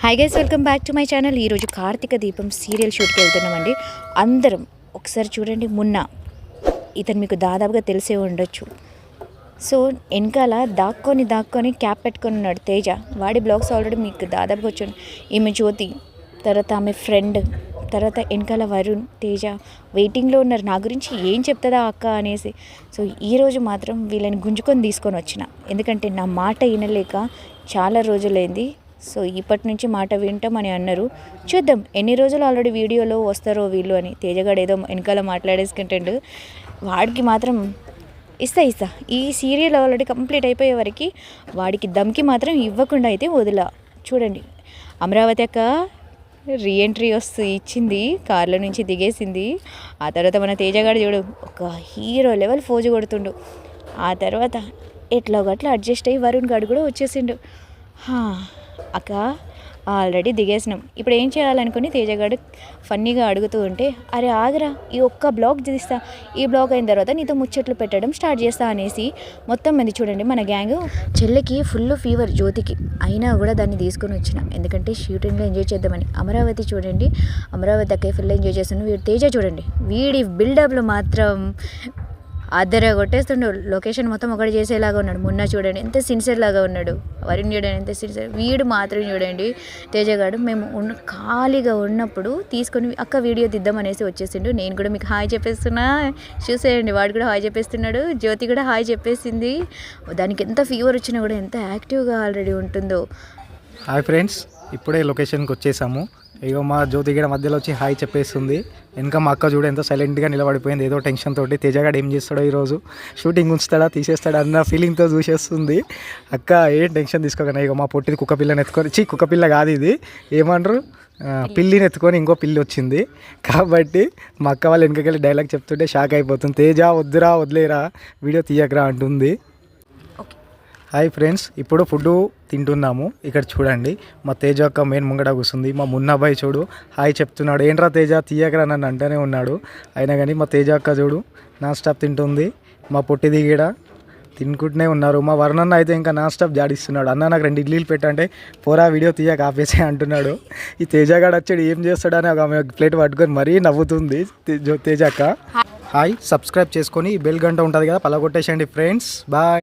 Hi guys, welcome back to my channel. ఈరోజు కార్తీక దీపం serial షూట్కి వెళ్తున్నామండి. అందరం ఒకసారి చూడండి. మున్నా ఇతను మీకు దాదాపుగా తెలిసే ఉండొచ్చు. సో వెనకాల దాక్కొని క్యాప్ పెట్టుకొని ఉన్నాడు తేజ. వాడి బ్లాగ్స్ ఆల్రెడీ మీకు దాదాపుగా వచ్చాను. ఈమె జ్యోతి, తర్వాత ఆమె ఫ్రెండ్, తర్వాత వెనకాల వరుణ్, తేజ వెయిటింగ్లో ఉన్నారు నా గురించి ఏం చెప్తుందా అక్క అనేసి. సో ఈరోజు మాత్రం వీళ్ళని గుంజుకొని తీసుకొని వచ్చిన, ఎందుకంటే నా మాట వినలేక చాలా రోజులైంది. సో ఇప్పటి నుంచి మాట వింటామని అన్నారు. చూద్దాం ఎన్ని రోజులు ఆల్రెడీ వీడియోలో వస్తారో వీళ్ళు అని. తేజగాడు ఏదో వెనకాల మాట్లాడేసుకుంటాడు. వాడికి మాత్రం ఇస్తా ఈ సీరియల్ ఆల్రెడీ కంప్లీట్ అయిపోయే వరకు వాడికి దమ్కి మాత్రం ఇవ్వకుండా అయితే వదిలా. చూడండి, అమరావతి అక్క రీఎంట్రీ ఇచ్చింది, కార్లో నుంచి దిగేసింది. ఆ తర్వాత మన తేజగాడు చూడు ఒక హీరో లెవెల్ ఫోజు కొడుతుండు. ఆ తర్వాత ఎట్లా గట్లా అడ్జస్ట్ అయ్యి వరుణ్ గాడు కూడా వచ్చేసిండు. అక్క ఆల్రెడీ దిగేసినాం, ఇప్పుడు ఏం చేయాలనుకుని తేజగాడు ఫన్నీగా అడుగుతూ ఉంటే, అరే ఆగరా ఈ ఒక్క బ్లాగ్ తీస్తా, ఈ బ్లాగ్ అయిన తర్వాత నీతో ముచ్చట్లు పెట్టడం స్టార్ట్ చేస్తా అనేసి మొత్తం మంది చూడండి మన గ్యాంగ్. చెల్లికి ఫుల్ ఫీవర్ జ్యోతికి, అయినా కూడా దాన్ని తీసుకొని వచ్చిన, ఎందుకంటే షూటింగ్లో ఎంజాయ్ చేద్దామని. అమరావతి చూడండి, అమరావతి అక్క ఫుల్ ఎంజాయ్ చేస్తున్నాడు. వీడు తేజ చూడండి, వీడి బిల్డప్లు మాత్రం అద్దరే కొట్టేస్తుండు. లొకేషన్ మొత్తం ఒకటి చేసేలాగా ఉన్నాడు. మున్నా చూడండి ఎంత సిన్సియర్ లాగా ఉన్నాడు. వరుణ్ చూడండి ఎంత సిన్సియర్. వీడు మాత్రం చూడండి తేజగాడు, మేము ఖాళీగా ఉన్నప్పుడు తీసుకొని అక్క వీడియో తీద్దామనేసి వచ్చేసిండు. నేను కూడా మీకు హాయ్ చెప్పేస్తున్నా, చూసేయండి. వాడు కూడా హాయ్ చెప్పేస్తున్నాడు. జ్యోతి కూడా హాయ్ చెప్పేసింది. దానికి ఎంత ఫీవర్ వచ్చినా కూడా ఎంత యాక్టివ్గా ఆల్రెడీ ఉంటుందో. హాయ్ ఫ్రెండ్స్, ఇప్పుడే లొకేషన్కి వచ్చేసాము. ఇగో మా జ్యోతి గడ మధ్యలో వచ్చి హాయ్ చెప్పేస్తుంది. వెనక మా అక్క చూడ ఎంత సైలెంట్గా నిలబడిపోయింది, ఏదో టెన్షన్ తోటి. తేజగాడు ఏం చేస్తాడో ఈరోజు, షూటింగ్ ఉంచుతాడా తీసేస్తాడా అన్న ఫీలింగ్తో చూసేస్తుంది. అక్క ఏం టెన్షన్ తీసుకోకనే. ఇక మా పొట్టిది కుక్క పిల్లని ఎత్తుకొని, కుక్క పిల్ల కాదు ఇది, ఏమంటారు పిల్లిని ఎత్తుకొని ఇంకో పిల్లి వచ్చింది. కాబట్టి మా అక్క వాళ్ళు వెనకకెళ్ళి డైలాగ్ చెప్తుంటే షాక్ అయిపోతుంది. తేజ వద్దురా వదిలేరా వీడియో తీయకరా అంటుంది. హాయ్ ఫ్రెండ్స్, ఇప్పుడు ఫుడ్ తింటున్నాము. ఇక్కడ చూడండి మా తేజ అక్క మెయిన్ ముంగట కూర్చుంది. మా మున్నాబాయ్ చూడు హాయ్ చెప్తున్నాడు. ఏంట్రా తేజ తీయకరా నన్ను అంటూనే ఉన్నాడు. అయినా కానీ మా తేజ అక్క చూడు నాన్ స్టాప్ తింటుంది. మా పొట్టి దిగిడ తినుకుంటూనే ఉన్నారు. మా వర్ణన్న అయితే ఇంకా నాన్ స్టాప్ జాడిస్తున్నాడు. అన్న నాకు 2 ఇడ్లీలు పెట్టంటే పోరా వీడియో తీయక ఆపేసే అంటున్నాడు. ఈ తేజగాడు వచ్చాడు ఏం చేస్తాడని ఆమె ప్లేట్ పట్టుకొని మరీ నవ్వుతుంది తేజ అక్క. హాయ్, సబ్స్క్రైబ్ చేసుకొని బెల్ గంట ఉంటుంది కదా పలగొట్టేసండి ఫ్రెండ్స్. బాయ్.